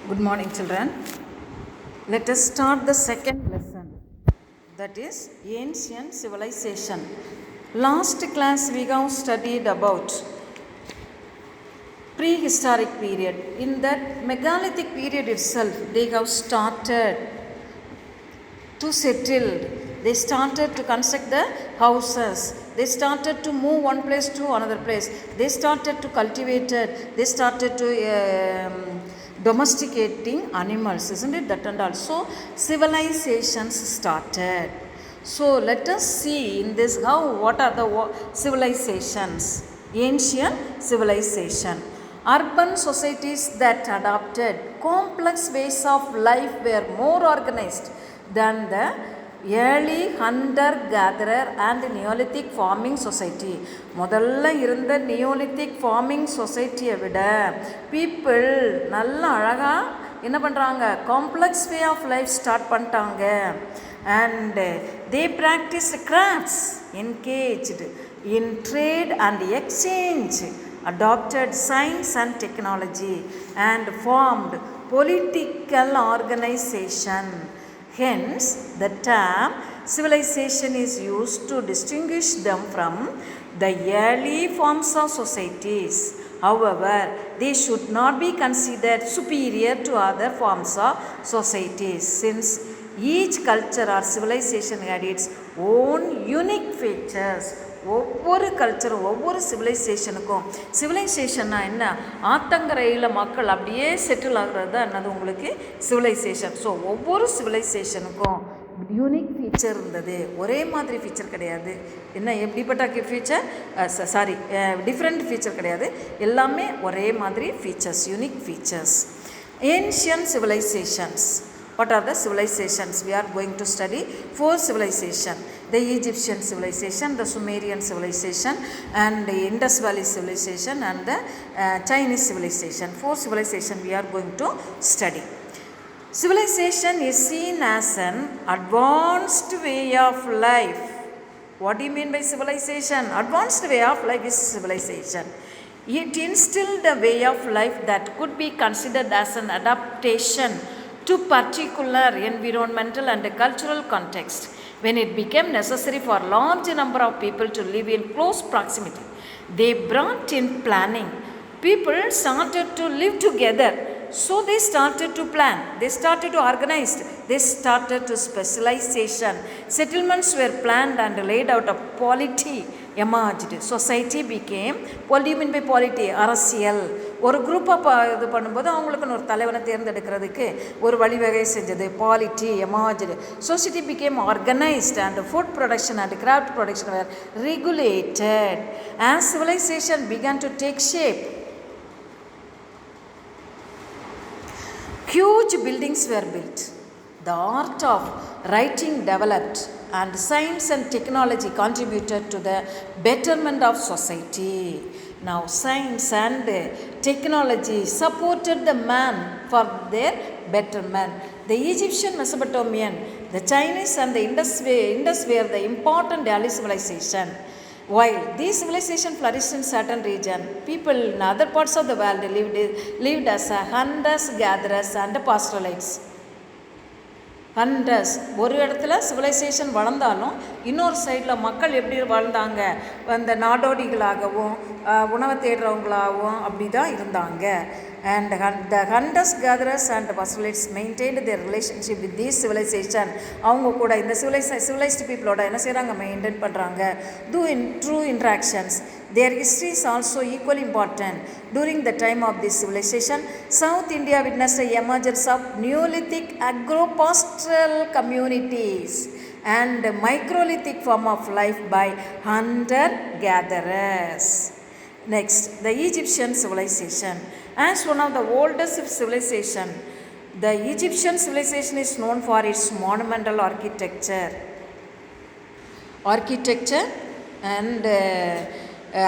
Good morning, children. Let us start the second lesson, that is ancient civilization. Last class we have studied about prehistoric period. In that megalithic period itself, they have started to settle. They started to construct the houses. They started to move one place to another place. They started to cultivate it. They started to domesticating animals, isn't it? That and also civilizations started. So let us see in this what are the civilizations. Ancient civilization. Urban societies that adopted complex ways of life were more organized than the early hunter-gatherer and Neolithic farming society. முதல்ல இருந்த Neolithic farming சொசைட்டியை விட people நல்லா அழகாக என்ன பண்ணுறாங்க, complex way of life start பண்ணிட்டாங்க. And they practise crafts, engaged in trade and exchange, adopted science and technology, and formed political organization. Hence, the term civilization is used to distinguish them from the early forms of societies. However, they should not be considered superior to other forms of societies, since each culture or civilization had its own unique features. ஒவ்வொரு கல்ச்சரும் ஒவ்வொரு சிவிலைசேஷன்னா என்ன, ஆத்தங்கரையில் மக்கள் அப்படியே settle ஆகிறது தான் என்னது உங்களுக்கு civilisation. So ஒவ்வொரு சிவிலைசேஷனுக்கும் யூனிக் ஃபீச்சர் இருந்தது, ஒரே மாதிரி ஃபீச்சர் கிடையாது. என்ன எப்படிப்பட்ட ஃபீச்சர், டிஃப்ரெண்ட் ஃபீச்சர் கிடையாது, எல்லாமே ஒரே மாதிரி features, unique features. Ancient civilisations. What are the civilizations? We are going to study 4 civilizations. The Egyptian civilization, the Sumerian civilization, and the Indus Valley civilization, and the Chinese civilization. 4 civilizations we are going to study. Civilization is seen as an advanced way of life. What do you mean by civilization? Advanced way of life is civilization. It instilled a way of life that could be considered as an adaptation to particular environmental and cultural context when it became necessary for a large number of people to live in close proximity. They brought in planning. People started to live together, so they started to plan, they started to organize, they started to specialization. Settlements were planned and laid out. A polity emerged. Society became, what do you mean by polity? அரசியல். ஒரு குரூப்பாக இது பண்ணும்போது அவங்களுக்குன்னு ஒரு தலைவனை தேர்ந்தெடுக்கிறதுக்கு ஒரு வழிவகை செஞ்சது. Polity emerged. Society became organised and food production and craft production were regulated. As civilisation began to take shape, huge buildings were built. The art of writing developed, and science and technology contributed to the betterment of society. Now, science and technology supported the man for their betterment. The Egyptian, Mesopotamian, the Chinese, and the Indus were the important early civilization. While these civilizations flourished in certain regions, people in other parts of the world lived as hunters, gatherers, and pastoralites. Hunters. ஒரு இடத்துல civilisation வளர்ந்தாலும் இன்னொரு சைடில் மக்கள் எப்படி வாழ்ந்தாங்க, அந்த நாடோடிகளாகவும் உணவை தேடுறவங்களாகவும் அப்படி தான் இருந்தாங்க. And the hunters, gatherers and pastoralists maintained their relationship with these civilization. அவங்க கூட இந்த civilized peopleோட என்ன செய்கிறாங்க, மெயின்டைன் பண்ணுறாங்க through interactions. Their history is also equally important. During the time of this civilization, South India witnessed the emergence of Neolithic agro-pastoral communities and microlithic form of life by hunter-gatherers. Next, the Egyptian civilization. As one of the oldest civilization, the Egyptian civilization is known for its monumental architecture and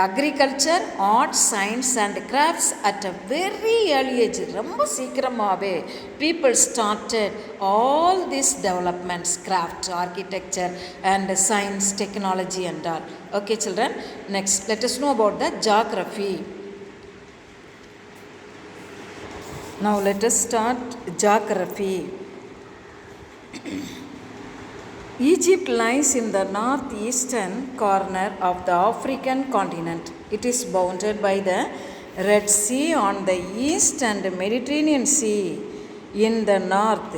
agriculture, art, science and crafts. At a very early age, ரொம்ப சீக்கிரமாகவே people started all these developments, craft, architecture and science, technology and all. Okay children, next let us know about the geography. Now let us start geography. Egypt lies in the northeastern corner of the African continent. It is bounded by the Red Sea on the east and Mediterranean Sea in the north.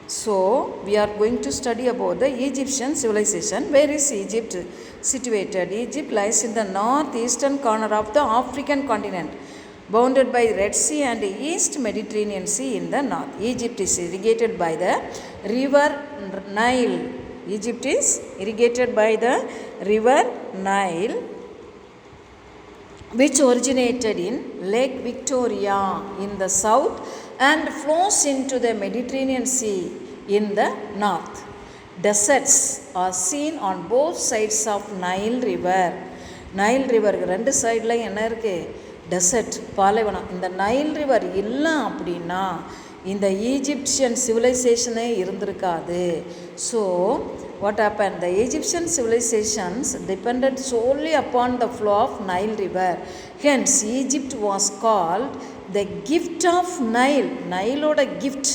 So, we are going to study about the Egyptian civilization. Where is Egypt situated? Egypt lies in the northeastern corner of the African continent, bounded by Red Sea and East Mediterranean Sea in the north. Egypt is irrigated by the river Nile. Egypt is irrigated by the river Nile, which originated in Lake Victoria in the south and flows into the Mediterranean Sea in the north. Deserts are seen on both sides of Nile River. Nile River ரெண்டு சைடில் என்ன இருக்குது? Dessert, பாலைவனம். இந்த Nile river இல்லை அப்படின்னா இந்த Egyptian சிவிலைசேஷனே இருந்திருக்காது. So what happen? The Egyptian civilizations depended solely upon the flow of Nile river. Hence Egypt was called the gift of Nile. நைலோட கிஃப்ட்.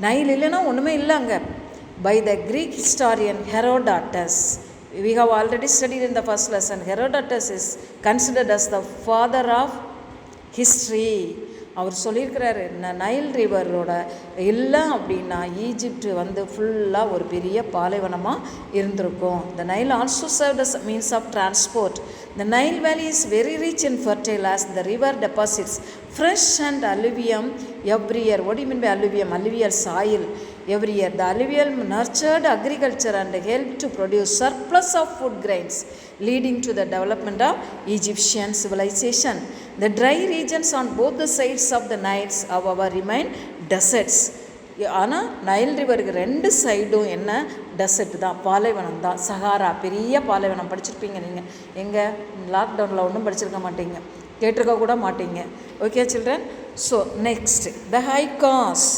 நைல் இல்லைன்னா ஒன்றுமே இல்லை அங்கே. By the Greek historian Herodotus. We have already studied in the first lesson. Herodotus is considered as the father of history. அவர் சொல்லியிருக்கிறாரு, Nile ரிவரோட இல்லை அப்படின்னா Egypt வந்து ஃபுல்லாக ஒரு பெரிய பாலைவனமாக இருந்திருக்கும். The Nile also served as a means of transport. The Nile Valley is very rich in fertile as the river deposits fresh and alluvium every year. What do you mean by alluvium? Alluvial soil every year. The alluvial nurtured agriculture and helped to produce surplus of food grains, leading to the development of Egyptian civilization. The dry regions on both the sides of the Nile, however, remain deserts. ஆனால் Nile ரிவருக்கு ரெண்டு சைடும் என்ன? Dessert தான், பாலைவனம் தான். சஹாரா பெரிய பாலைவனம். படிச்சிருப்பீங்க நீங்கள். எங்கே? லாக்டவுனில் ஒன்றும் படிச்சிருக்க மாட்டீங்க, கேட்டிருக்க கூட மாட்டீங்க. Okay children. So next, the Hyksos.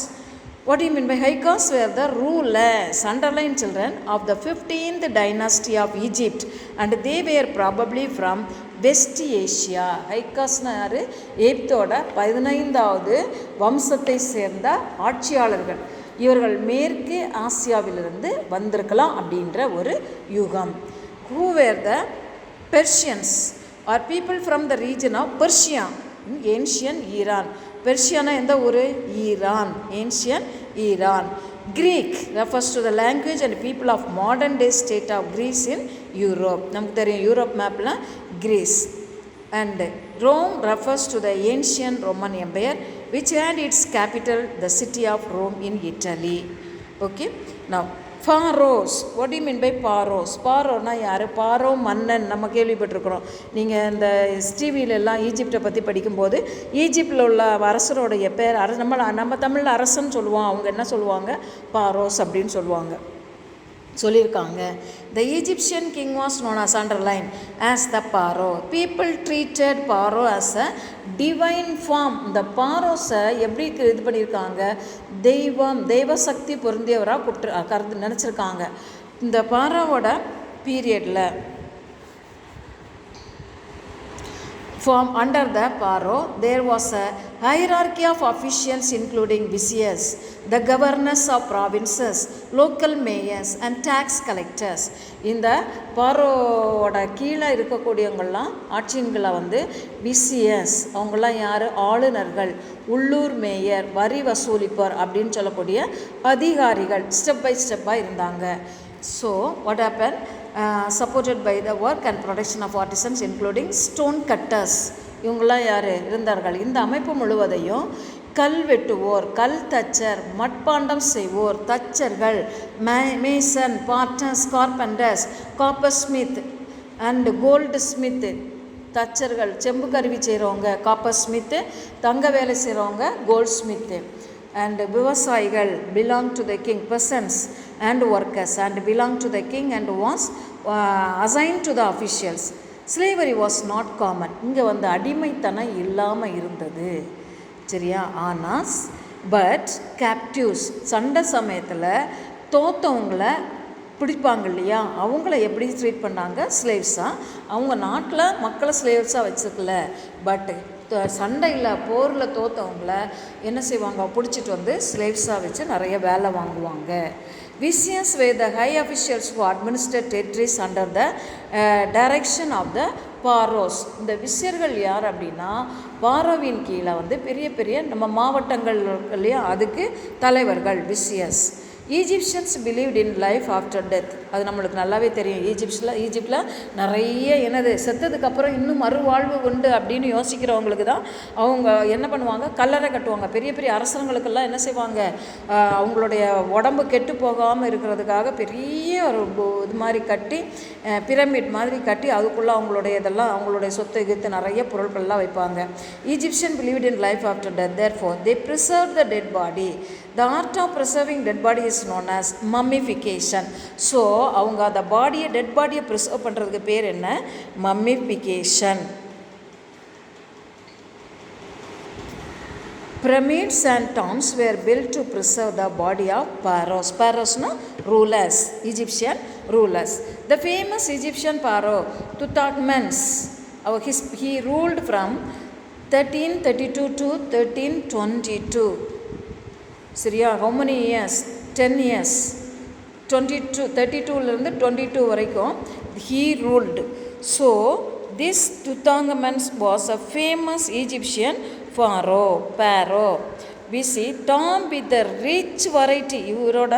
What do you mean by Hyksos? Were the rulers, underline children, of the 15th dynasty of Egypt, and they were probably from West Asia. ஹைகாஸ்னா யார்? எகிப்தோட 15வது வம்சத்தை சேர்ந்த ஆட்சியாளர்கள். இவர்கள் மேற்கு ஆசியாவிலிருந்து வந்திருக்கலாம் அப்படின்ற ஒரு யூகம். Who were the Persians or people from the region of Persia in ancient Iran? பெர்ஷியானா எந்த ஊர்? Iran, ancient Iran. Greek refers to the language and people of modern day state of Greece in Europe. நமக்கு தெரியும் Europe மேப்பில் Greece. And Rome refers to the ancient Roman Empire which had its capital the city of Rome in Italy. Okay, now Pharaohs. What do you mean by Pharaohs? Pharaohனா யார்? Borrow மன்னன். நம்ம கேள்விப்பட்டிருக்கிறோம். நீங்கள் இந்த டிவிலெல்லாம் ஈஜிப்டை பற்றி படிக்கும்போது ஈஜிப்டில் உள்ள அரசருடைய பேர் நம்ம தமிழில் அரசன் சொல்லுவோம், அவங்க என்ன சொல்லுவாங்க? பாரோஸ் அப்படின்னு சொல்லியிருக்காங்க. The Egyptian king was known as, underline, as the Pharaoh. People treated Pharaoh as a divine form. இந்த பாரோஸை எப்படி இது பண்ணியிருக்காங்க? தெய்வ சக்தி பொருந்தியவராக நினச்சிருக்காங்க. இந்த பாரோவோட பீரியடில் under the Pharaoh, there was a hierarchy of officials including viziers, the governors of provinces, local mayors and tax collectors. இந்த பாரோவோட கீழே இருக்கக்கூடியவங்கள்லாம் ஆட்சியன்களை வந்து விசியர்ஸ், அவங்களாம் யார்? ஆளுநர்கள், உள்ளூர் மேயர், வரி வசூலிப்பர் அப்படின்னு சொல்லக்கூடிய அதிகாரிகள் ஸ்டெப் பை ஸ்டெப்பாக இருந்தாங்க. So what happened? Supported by the work and production of artisans including stone cutters. இவங்களாம் யார் இருந்தார்கள்? இந்த அமைப்பு முழுவதையும் கல் வெட்டுவோர், கல் தச்சர், மட்பாண்டம் செய்வோர், தச்சர்கள், mason, potters, carpenters, coppersmith and goldsmith, தச்சர்கள், செம்பு கருவி செய்கிறவங்க காப்பர் ஸ்மித்து, தங்க வேலை செய்கிறவங்க கோல்ட் ஸ்மித்து. And விவசாயிகள் belong to the king, peasants and workers and belong to the king and was assigned to the officials. Slavery was not common. இங்கே வந்து அடிமைத்தனம் இல்லாமல் இருந்தது, சரியா? ஆனால் பட் கேப்டிவ்ஸ், சண்டை சமயத்தில் தோத்தவங்களை பிடிப்பாங்க இல்லையா, அவங்கள எப்படி ட்ரீட் பண்ணாங்க? ஸ்லேவ்ஸாக. அவங்க நாட்டில் மக்களை ஸ்லேவ்ஸாக வச்சுருக்கல, பட் சண்டையில் போரில் தோற்றவங்கள என்ன செய்வாங்க, பிடிச்சிட்டு வந்து ஸ்லேவ்ஸாக வச்சு நிறைய வேலை வாங்குவாங்க. Viziers were the high officials who administered territories under the direction of the பாரோஸ். இந்த விசியர்கள் யார் அப்படின்னா, பாரோவின் கீழே வந்து பெரிய பெரிய நம்ம மாவட்டங்கள் இல்லையா, அதுக்கு தலைவர்கள் viziers. Egyptians believed in life after death. அது நம்மளுக்கு நல்லாவே தெரியும். ஈஜிப்டில் நிறைய என்னது செத்ததுக்கப்புறம் இன்னும் மறுவாழ்வு உண்டு அப்படின்னு யோசிக்கிறவங்களுக்கு தான் அவங்க என்ன பண்ணுவாங்க, கல்லறை கட்டுவாங்க. பெரிய பெரிய அரசர்களுக்கெல்லாம் என்ன செய்வாங்க, அவங்களுடைய உடம்பு கெட்டு போகாமல் இருக்கிறதுக்காக பெரிய ஒரு இது மாதிரி கட்டி, பிரமிட் மாதிரி கட்டி, அதுக்குள்ளே அவங்களுடைய இதெல்லாம் அவங்களுடைய சொத்து கித்து நிறைய பொருட்கள்லாம் வைப்பாங்க. Egyptian believed in life after death, therefore they preserved the dead body. The art of preserving dead body is known as mummification. So அவங்க அந்த பாடியை, டெட் பாடியை ப்ரிசர்வ் பண்ணுறதுக்கு பேர் என்ன, mummification. Pyramids and tombs were built to preserve the body of pharaohs. Pharaohs na rulers, Egyptian rulers. The famous Egyptian pharaoh Tutankhamun, he ruled from 1332 to 1322. சரியா? how many years? 10 years. 32லேருந்து 22 வரைக்கும் he ruled. So this Tutankhamun was a famous Egyptian pharaoh. We see tomb with the rich variety. இவரோட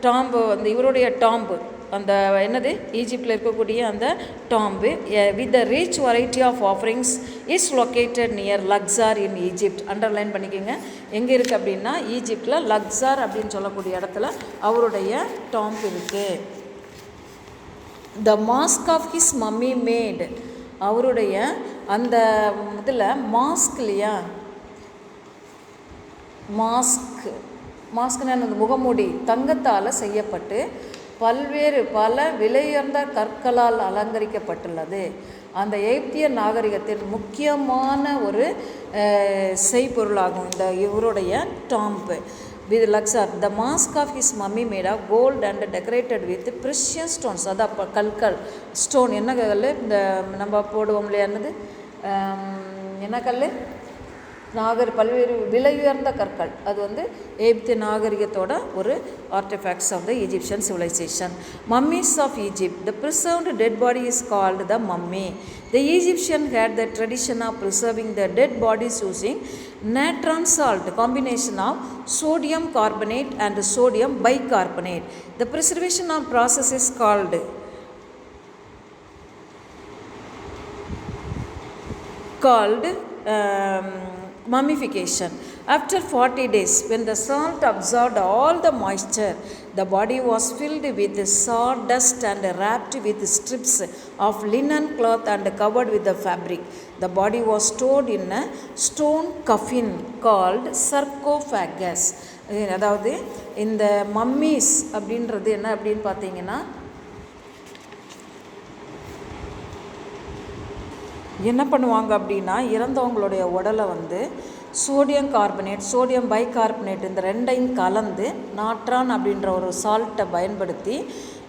டாம்பு வந்து இவருடைய டாம்பு அந்த என்னது ஈஜிப்டில் இருக்கக்கூடிய அந்த tomb with the rich variety of offerings is located near Luxor in Egypt. Underline பண்ணிக்கோங்க, எங்கே இருக்குது அப்படின்னா ஈஜிப்டில் லக்ஸார் அப்படின்னு சொல்லக்கூடிய இடத்துல அவருடைய டாம்பு இருக்குது. The mask of his mummy made, அவருடைய அந்த இதில் மாஸ்க் இல்லையா, மாஸ்க்னு அந்த முகமூடி தங்கத்தால் செய்யப்பட்டு பல விலையுயர்ந்த கற்களால் அலங்கரிக்கப்பட்டுள்ளது. அந்த எகிப்திய நாகரிகத்தின் முக்கியமான ஒரு செய்பொருளாகும் இந்த இவருடைய tomb with Luxor. The mask of his mummy made of gold and decorated with precious stones. அது அப்போ கற்கள் ஸ்டோன் என்ன கல், இந்த நம்ம போடுவோம் இல்லையா, என்னது என்ன கல், பல்வேறு விலையுயர்ந்த கற்கள். அது வந்து எகிப்திய நாகரிகத்தோட ஒரு artefacts of the Egyptian civilization. Mummies of Egypt. The preserved dead body is called the mummy. The Egyptian had the tradition of preserving the dead bodies using natron salt, combination of sodium carbonate and sodium bicarbonate. The preservation of process is called mummification. After 40 days, when the salt absorbed all the moisture, the body was filled with sawdust and wrapped with strips of linen cloth and covered with the fabric. The body was stored in a stone coffin called sarcophagus. அதாவது இந்த mummies அப்படின்றது என்ன அப்படின்னு பார்த்தீங்கன்னா, என்ன பண்ணுவாங்க அப்படின்னா, இறந்தவங்களுடைய உடலை வந்து சோடியம் கார்பனேட், சோடியம் பைகார்பனேட் இந்த ரெண்டையும் கலந்து நாட்ரான் அப்படின்ற ஒரு சால்ட்டை பயன்படுத்தி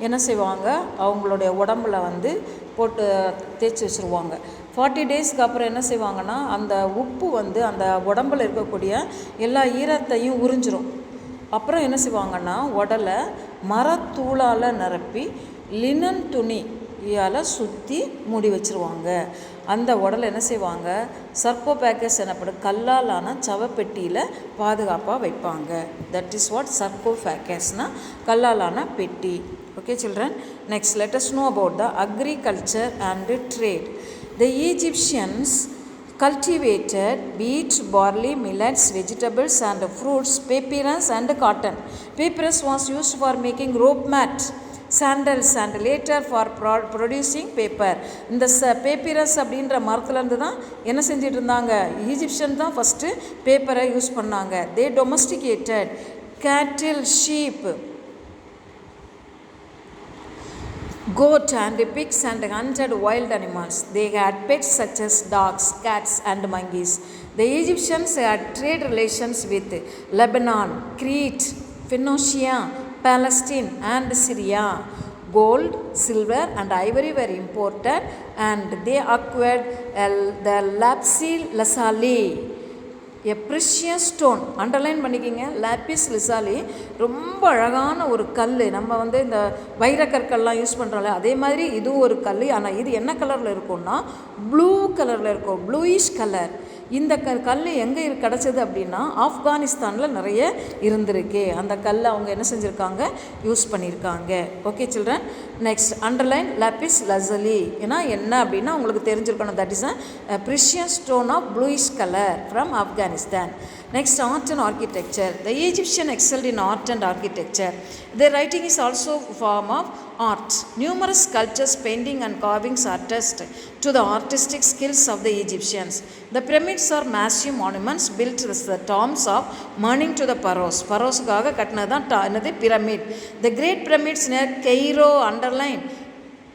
என்ன செய்வாங்க, அவங்களுடைய உடம்பில் வந்து போட்டு தேய்ச்சி வச்சுருவாங்க. 40 டேஸ்க்கு அப்புறம் என்ன செய்வாங்கன்னா, அந்த உப்பு வந்து அந்த உடம்பில் இருக்கக்கூடிய எல்லா ஈரத்தையும் உறிஞ்சிரும். அப்புறம் என்ன செய்வாங்கன்னா, உடலை மரத்தூளால் நிரப்பி லினன் துணியால் சுற்றி மூடி வச்சுருவாங்க. அந்த உடலை என்ன செய்வாங்க, சர்கோபேகஸ் எனப்படும் கல்லாலான சவப்பெட்டியில் பாதுகாப்பாக வைப்பாங்க. தட் இஸ் வாட் சர்கோபேகஸ்னால் கல்லாலான பெட்டி. Okay children, next let us know about the agriculture and trade. The Egyptians cultivated wheat, barley, millets, vegetables and fruits, papyrus and cotton. Papyrus was used for making rope mat, sandals and later for producing paper. இந்த பேப்பிரஸ் அப்படின்ற மரத்துலேருந்து தான் என்ன செஞ்சிட்டு இருந்தாங்க, Egyptian தான் first பேப்பரை use பண்ணாங்க. தே domesticated cattle, sheep, goat and pigs and hunted wild animals. They had pets such as dogs, cats and monkeys. The Egyptians had trade relations with Lebanon, Crete, Phoenicia, Palestine and Syria. Gold, silver and ivory were imported and they acquired the lapis lazuli, a precious stone. Underline பண்ணிக்கிங்க. Lapis லிசாலி ரொம்ப அழகான ஒரு கல். நம்ம வந்து இந்த வைரக்கற்கள்லாம் use பண்ணுறோம்ல, அதே மாதிரி இது ஒரு கல். ஆனால் இது என்ன கலரில் இருக்கும்னா ப்ளூ கலரில் இருக்கும், ப்ளூயிஷ் கலர். இந்த கல் எங்கே கிடச்சிது அப்படின்னா ஆப்கானிஸ்தானில் நிறைய இருந்திருக்கு. அந்த கல் அவங்க என்ன செஞ்சுருக்காங்க, யூஸ் பண்ணியிருக்காங்க. Okay children, next underline lapis lazuli. ஏன்னா என்ன அப்படின்னா உங்களுக்கு தெரிஞ்சிருக்கணும், that is a precious stone of bluish color from Afghanistan. Next, art and architecture. The Egyptian excelled in art and architecture. Their writing is also a form of art. Numerous sculptures, painting and carvings attest to the artistic skills of the Egyptians. The pyramids are massive monuments built as the tombs of mourning to the pharaohs. Pharaohs-காக கட்டினதான் என்னது pyramid. The great pyramids near Cairo, underline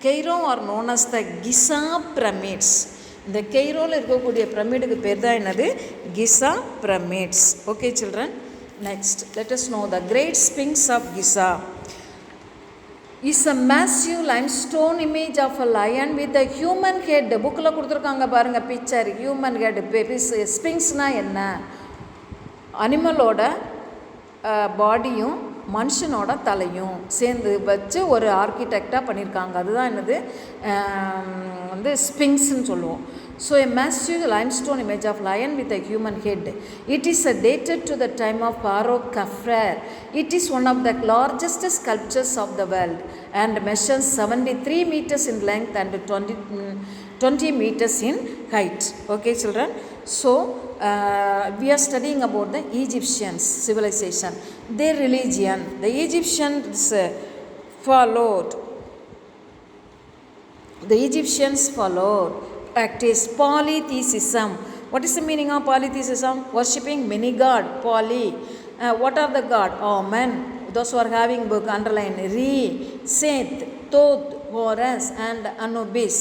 Cairo, are known as the Giza pyramids. இந்த கெய்ரோவில் இருக்கக்கூடிய பிரமிடுக்கு பேர் தான் என்னது, Giza pyramids. Okay children, next let us know the great Sphinx of Giza is a massive limestone image of a lion with a human head. புக்கில் கொடுத்துருக்காங்க பாருங்கள் picture, human head. ஸ்பிங்க்ஸ்னால் என்ன, அனிமலோட பாடியும் மனுஷனோட தலையும் சேர்ந்து வச்சு ஒரு ஆர்கிடெக்டாக பண்ணியிருக்காங்க. அதுதான் என்னது வந்து ஸ்பிங்க்ஸ்ன்னு சொல்லுவோம். So a massive limestone image of lion with a human head. It is dated to the time of Pharaoh Khafre. It is one of the largest sculptures of the world and measures 73 meters in length and 20 meters in height. Okay children, so we are studying about the Egyptians civilization, their religion. The Egyptians followed practice polytheism. What is the meaning of polytheism? Worshipping many god. Poly, what are the god? Amen. Those who are having book, underline Re, Seth, Thoth, Horus and Anubis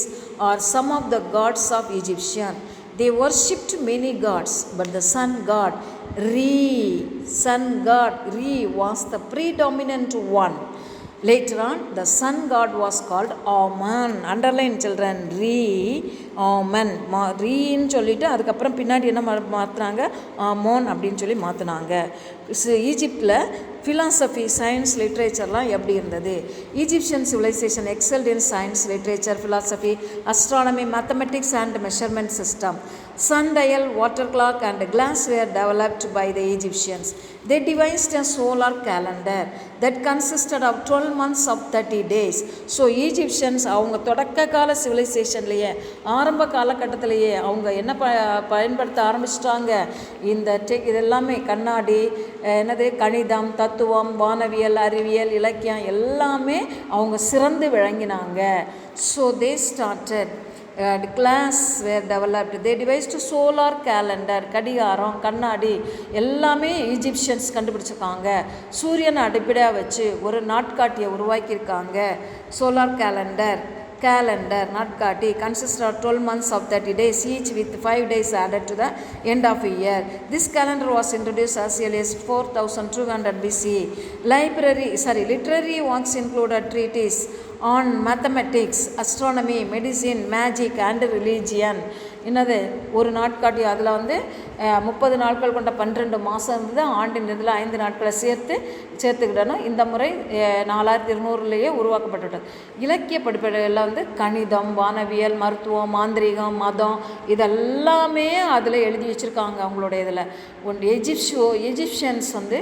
are some of the gods of Egyptian. They worshipped many gods, but the sun god Re was the predominant one. Later on, the sun god was called Amen. Underline children, Re, Amen. Reன்னு சொல்லிட்டு அதுக்கப்புறம் பின்னாடி என்ன மாற்றினாங்க, ஆமோன் அப்படின்னு சொல்லி மாற்றினாங்க. ஈஜிப்டில் philosophy, science, லிட்ரேச்சர்லாம் எப்படி இருந்தது? Egyptian civilization excelled in science, literature, philosophy, astronomy, mathematics and measurement system. Sundial, water clock and glass were developed by the Egyptians. They devised a solar calendar that consisted of 12 months of 30 days. So Egyptians அவங்க தொடக்க கால சிவிலைசேஷன்லேயே, ஆரம்ப காலகட்டத்திலேயே அவங்க என்ன பயன்படுத்த ஆரம்பிச்சிட்டாங்க, இந்த இதெல்லாமே கண்ணாடி, என்னது கணிதம், தத்துவம், வானவியல், அறிவியல், இலக்கியம் எல்லாமே அவங்க சிறந்து விளங்கினாங்க. So they started glass were developed. They devised solar calendar. கடிகாரம், கண்ணாடி எல்லாமே ஈஜிப்சியன்ஸ் கண்டுபிடிச்சிருக்காங்க. சூரியனை அடிப்படையாக வச்சு ஒரு நாட்காட்டியை உருவாக்கியிருக்காங்க. Solar calendar நாட்காட்டி consisted of 12 months of 30 days each with 5 days added to the end of a year. This calendar was introduced as early as 4200 BCE. Literary works included treatises on mathematics, astronomy, medicine, magic and religion. என்னது ஒரு நாட்காட்டி, அதில் வந்து 30 நாட்கள் கொண்ட 12 மாதம் இருந்தது. ஆண்டின் இதில் 5 நாட்களை சேர்த்துக்கிட்டோன்னா இந்த முறை 4200 உருவாக்கப்பட்டுவிட்டது. இலக்கிய படிப்புகளில் வந்து கணிதம், வானவியல், மருத்துவம், மாந்திரீகம், மதம் இதெல்லாமே அதில் எழுதி வச்சுருக்காங்க. அவங்களுடைய இதில் எஜிப்சியன்ஸ் வந்து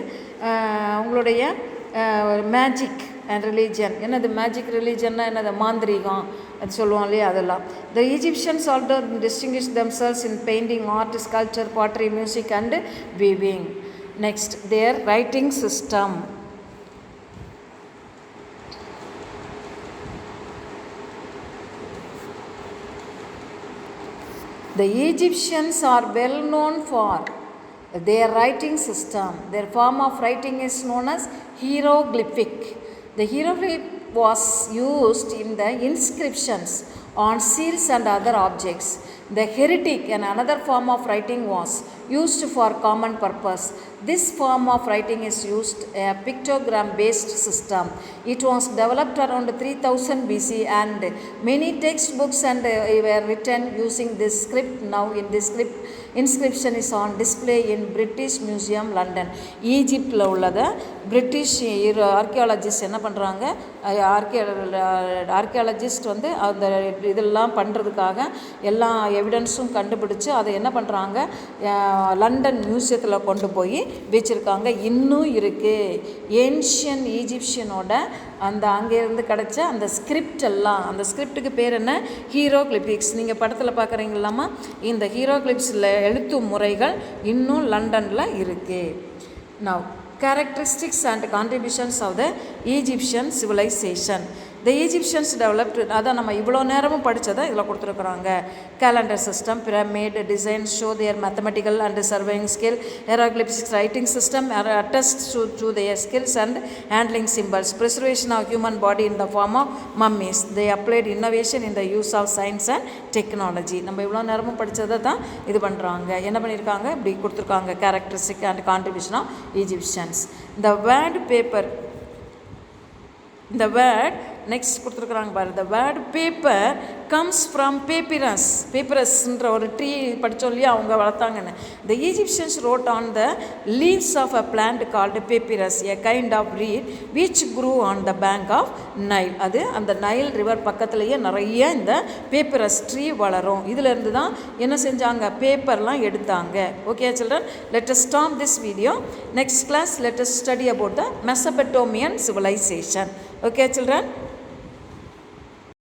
அவங்களுடைய மேஜிக் அண்ட் ரிலீஜியன், என்னது மேஜிக் ரிலீஜியன்னா என்னது, மாந்திரீகம் அது சொல்லுவோம் இல்லையா, அதெல்லாம். The Egyptians also distinguished themselves in painting, art, sculpture, pottery, music and weaving. Next, their writing system. The Egyptians are well known for their writing system. Their form of writing is known as hieroglyphic. The hieroglyph was used in the inscriptions on seals and other objects. The heretic, and another form of writing, was used for common purpose. This form of writing is used a pictogram-based system. It was developed around 3000 BC, and many textbooks and were written using this script. Now, in this script, inscription is on display in British Museum, London. ஈஜிப்டில் உள்ளதை British archaeologist என்ன பண்ணுறாங்க, archaeologist வந்து அந்த இதெல்லாம் பண்ணுறதுக்காக எல்லா எவிடன்ஸும் கண்டுபிடிச்சி அதை என்ன பண்ணுறாங்க, லண்டன் மியூசியத்தில் கொண்டு போய் வச்சுருக்காங்க. இன்னும் இருக்குது ஏன்ஷியன் ஈஜிப்ஷியனோட அந்த அங்கேருந்து கிடச்ச அந்த ஸ்கிரிப்ட் எல்லாம். அந்த ஸ்கிரிப்டுக்கு பேர் என்ன, ஹீரோக்ளிபிக்ஸ். நீங்கள் படத்தில் பார்க்குறீங்களாமா, இந்த ஹீரோக்ளிப்ஸில் எழுத்து முறைகள் இன்னும் லண்டனில் இருக்குது. Now, characteristics and contributions of the Egyptian civilization. The Egyptians developed, அதான் நம்ம இவ்வளோ நேரமும் படித்ததை இதில் கொடுத்துருக்குறாங்க. Calendar system, pyramid designs show their mathematical and surveying skill. Hieroglyphs writing system attest to their skills and handling symbols. Preservation of human body in the form of mummies. They applied innovation in the use of science and technology. நம்ம இவ்வளோ நேரமும் படித்ததை தான் இது பண்ணுறாங்க. என்ன பண்ணியிருக்காங்க, இப்படி கொடுத்துருக்காங்க. Characteristic and contribution of Egyptians. The word paper, the word next கொடுத்துருக்குறாங்க பாரு. The word paper comes from papyrus. பேப்பிரஸ்ன்ற ஒரு ட்ரீ படித்தோம் இல்லையா, அவங்க வளர்த்தாங்கன்னு. The Egyptians wrote on the leaves of a plant called papyrus, a kind of reed which grew on the bank of Nile. அது அந்த நைல் ரிவர் பக்கத்துலேயே நிறைய இந்த பேப்பிரஸ் ட்ரீ வளரும். இதிலேருந்து தான் என்ன செஞ்சாங்க, பேப்பர்லாம் எடுத்தாங்க. Okay children, let us stop this video. Next class let us study about the Mesopotamian civilization. Okay children.